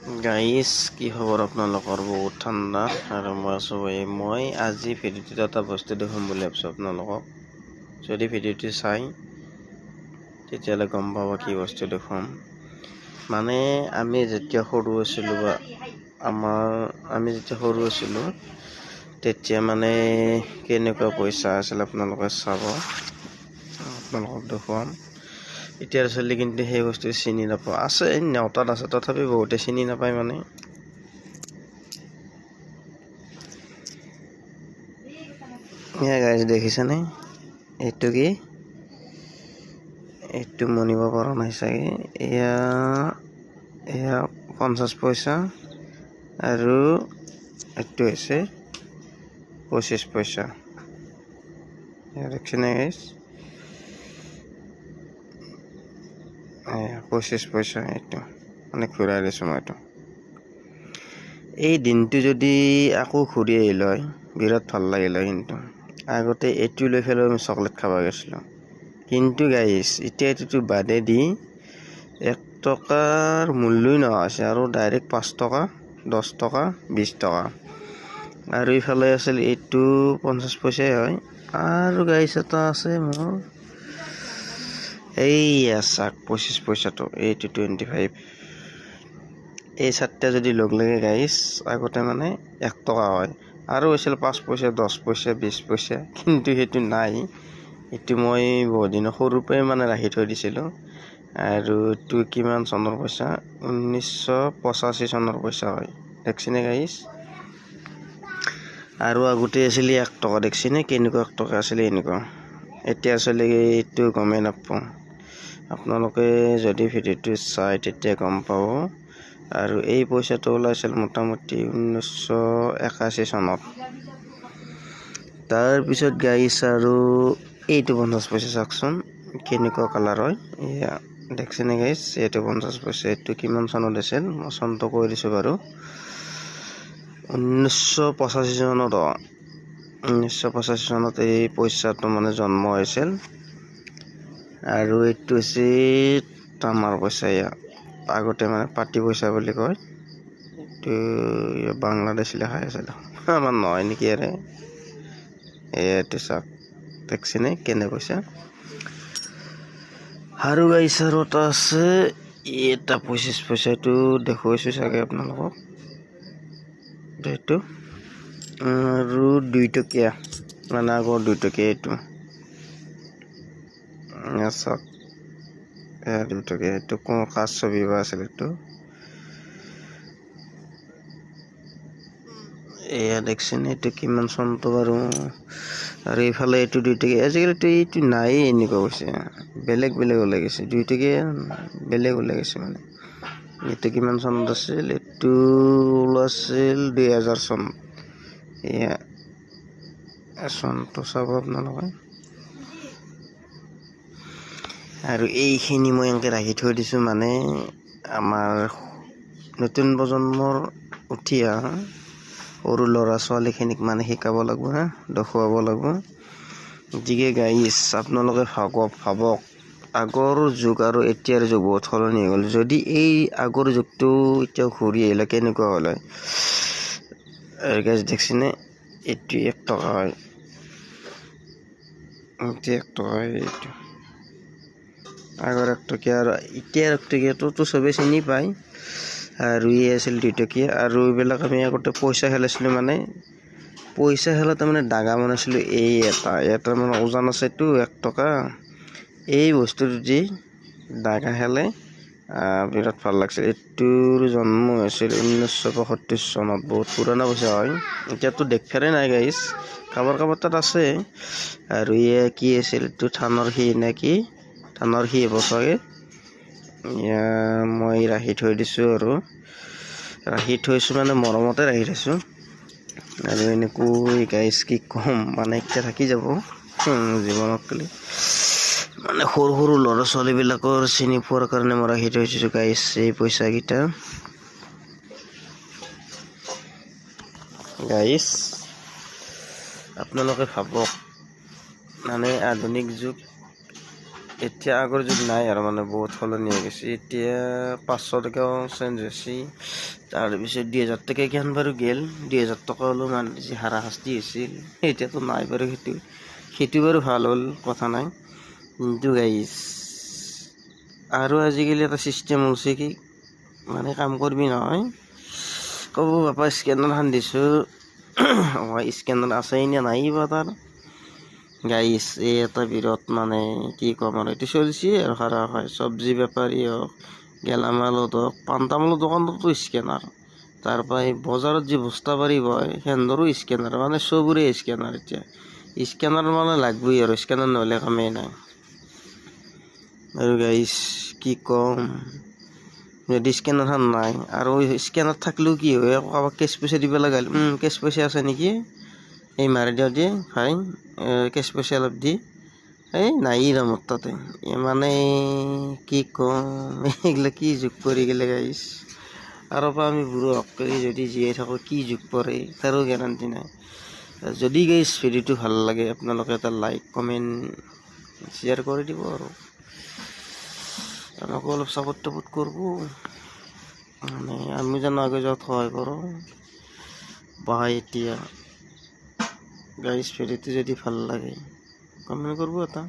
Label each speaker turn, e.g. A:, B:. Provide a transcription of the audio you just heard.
A: Guys কি খবৰ আপোনালোকৰ? বহুত ঠাণ্ডা আৰু মই আছো মই আজি ভিডিঅ'টোত এটা বস্তু দেখুৱাম বুলি ভাবিছো আপোনালোকক। যদি ভিডিঅ'টো চাই তেতিয়ালে গম পাব কি বস্তু দেখুৱাম। মানে আমি যেতিয়া সৰু আছিলো বা আমি যেতিয়া সৰু আছিলো তেতিয়া মানে কেনেকুৱা পইচা আছিল আপোনালোকে চাব, আপোনালোকক দেখুৱাম। এতিয়াৰ ছোৱালী কিন্তু সেই বস্তু চিনি নাপায়, আছে নেওতাত আছে তথাপি বহুতে চিনি নাপায়। মানে গাইজ দেখিছেনে? এইটো কি? এইটো মনিব পৰা নাই চাগে। এয়া 50 পইচা আৰু এইটো হৈছে 25 পইচা। দেখিছেনে গাইজ? 25 পইচা। এইটো মানে ঘূৰাই দিছোঁ মই। এইটো এই দিনটো যদি আকৌ ঘূৰি আহিল হয় বিৰাট ভাল লাগিল হয়। কিন্তু আগতে এইটো লৈ পেলাই আমি চকলেট খাব গৈছিলোঁ। কিন্তু গাইজ এতিয়া এইটোতো বাদে দি 1 টকাৰ মূল্যই নোহোৱা হৈছে আৰু ডাইৰেক্ট 5 টকা, 10 টকা, 20 টকা। আৰু ইফালে আছিল এইটো 50 পইচাই হয়। আৰু গাইজ এটা আছে মোৰ, এইয়া চাক 25 পইচাটো, এইটো 25। এই চাৰটা যদি লগ লাগে গাইজ আগতে মানে 1 টকা হয়। আৰু হৈছিল 5 পইচা, 10 পইচা, 20 পইচা, কিন্তু সেইটো নাই। এইটো মই বহুত দিনৰ সৰুৰ পৰাই মানে ৰাখি থৈ দিছিলোঁ। আৰু এইটো কিমান চনৰ পইচা? 1985 চনৰ পইচা হয়। দেখিছেনে গাইজ? আৰু আগতে আছিলে 1 টকা। দেখিছেনে কেনেকুৱা 1 টকা আছিলে? এনেকুৱা। এতিয়া আচলতে এইটো গমেই নাপাওঁ। আপোনালোকে যদি ভিডিঅ'টো চাই তেতিয়া গম পাব। আৰু এই পইচাটো ওলাইছিল মোটামুটি 1981 চনত। তাৰপিছত গাইজ আৰু এইটো 50 পইচা চাওকচোন কেনেকুৱা কালাৰ হয়। এয়া দেখিছেনে গাইজ? এইটো 50 পইচা। এইটো কিমান চনত আছিল? মই চনটো কৈ দিছোঁ বাৰু। 1985 চনত 1985 চনত এই পইচাটো মানে জন্ম হৈছিল। আৰু এইটো হৈছে তামাৰ পইচা। আগতে মানে পাতি পইচা বুলি কয়। এইটো বাংলাদেশ লেখাই আছে, আমাৰ নহয় নেকি? এইটো চাওক, দেখিছেনে কেনে পইচা? আৰু গাইজ আৰু এটা আছে, এটা 25 পইচাটো দেখুৱাইছোঁ চাগে আপোনালোকক। এইটো আৰু 2 টকীয়া, মানে আগৰ 2 টকীয়া। এইটো চাওক, 2 টকীয়া। এইটো কোন কাজ ছবি বা আছিল? এইটো এয়া দেখিছেনে? এইটো কিমান চনটো বাৰু? আৰু এইফালে এইটো 2 টকীয়া। আজিকালিতো এইটো নায়েই, এনেকুৱা হৈছে। বেলেগ ওলাই গৈছে। 2 টকীয়া বেলেগ ওলাই গৈছে মানে। এইটো কিমান চনত আছিল? এইটো ওলাইছিল 2000 চনত। এয়া চনটো চাব আপোনালোকে। আৰু এইখিনি মই এনেকৈ ৰাখি থৈ দিছোঁ, মানে আমাৰ নতুন প্ৰজন্মৰ উঠি অহা সৰু ল'ৰা ছোৱালীখিনিক মানে শিকাব লাগিব, দেখুৱাব লাগিব। গতিকে গাইজ আপোনালোকে ভাবক আগৰ যুগ আৰু এতিয়াৰ যুগ বহুত সলনি হৈ গ'ল। যদি এই আগৰ যুগটো এতিয়াও ঘূৰি আহিলে কেনেকুৱা হ'ল হয়? গাইজ দেখিছেনে? এইটো 1 টকা হয়। এইটো 1 টকা হয়। এইটো আগৰ 1 টকীয়া আৰু এতিয়াৰ 1 টকীয়াটোতো চবেই চিনি পায়। আৰু ই আছিল 2 টকীয়া। আৰু এইবিলাক আমি আগতে পইচা খেলাইছিলোঁ, মানে পইচা খেলাতে মানে দাগা বনাইছিলোঁ। এই এটা মানে ওজন আছে, এইটো 1 টকা। এই বস্তুটো দি দাগা খেলে বিৰাট ভাল লাগিছিল। এইটোৰ জন্ম হৈছিল 1975 চনত। বহুত পুৰণা পইচা হয়। এতিয়াতো দেখাৰে নাই গাইজ, কাৰোবাৰ তাত আছে। আৰু কি আছিল? এইটো ধানৰ সি নে কি? ধানৰ সি বছৰে মই ৰাখি থৈ দিছোঁ। আৰু ৰাখি থৈছোঁ মানে মৰমতে ৰাখি থৈছোঁ। আৰু এনেকৈ গাইজ কি ক'ম, মানে এতিয়া থাকি যাব জীৱনত গ'লে। মানে সৰু ল'ৰা ছোৱালীবিলাকৰ চিনি পোৱাৰ কাৰণে মই ৰাখি থৈছোঁ গাইজ এই পইচাকেইটা। গাইজ আপোনালোকে ভাবক, মানে আধুনিক যুগ এতিয়া আগৰ যুগ নাই আৰু মানে বহুত সলনি হৈ গৈছে। এতিয়া 500 টকাও চেঞ্জ হৈছে, তাৰপিছত 2000 টকা কেন বাৰু গেল, 2000 টকা হ'লেও মানে বেছি হাৰাশাস্তি হৈছিল, এতিয়াতো নাই বাৰু সেইটো বাৰু ভাল হ'ল, কথা নাই। কিন্তু গাইজ আৰু আজিকালি এটা চিষ্টেম হৈছে কি, মানে কাম কৰিবি নহয়, ক'ব বাপা স্কেনাৰখন দিছোঁ, স্কেনাৰ আছে নে নাই বা তাৰ গাইজ এই এটা বিৰত মানে কি ক'ম আৰু, এইটো চলিছে আৰু খাৰা খাই চব্জি বেপাৰী হওক, গেলামালত হওক, পাণ তামোলৰ দোকানতো স্কেনাৰ, তাৰপৰা এই বজাৰত যি বস্তা পাৰিব সিহঁতৰো স্কেনাৰ, মানে চবৰে স্কেনাৰ। এতিয়া স্কেনাৰ মানে লাগবই আৰু, স্কেনাৰ নহ'লে কামেই নাই। আৰু গাইজ কি ক'ম, যদি স্কেনাৰখন নাই আৰু স্কেনাৰ থাকিলেও কি হয়, কাৰোবাক কেছ পইচা দিব লগা হ'ল, কেছ পইচা আছে নেকি, এই মাৰি দিওঁ দিয়ে ভাই, কেছ পইচা অলপ দি, এই নাই ৰ মোৰ তাতে, মানে কি ক'ম, এইগিলা কি যুগ পৰি গ'লে গাইজ। আৰু পৰা আমি বুঢ়ো হক কৰি যদি জীয়াই থাকোঁ কি যুগ পৰে তাৰো গেৰাণ্টি নাই। যদি গাইজ ভিডিঅ'টো ভাল লাগে আপোনালোকে এটা লাইক কমেণ্ট শ্বেয়াৰ কৰি দিব আৰু আমাকো অলপ ছাপোৰ্ট কৰিব, মানে আমি জানো আগে যোৱাত সহায় কৰোঁ। বাই এতিয়া গাইজ ভিডিঅ'টো যদি ভাল লাগে কমেণ্ট কৰিব এটা।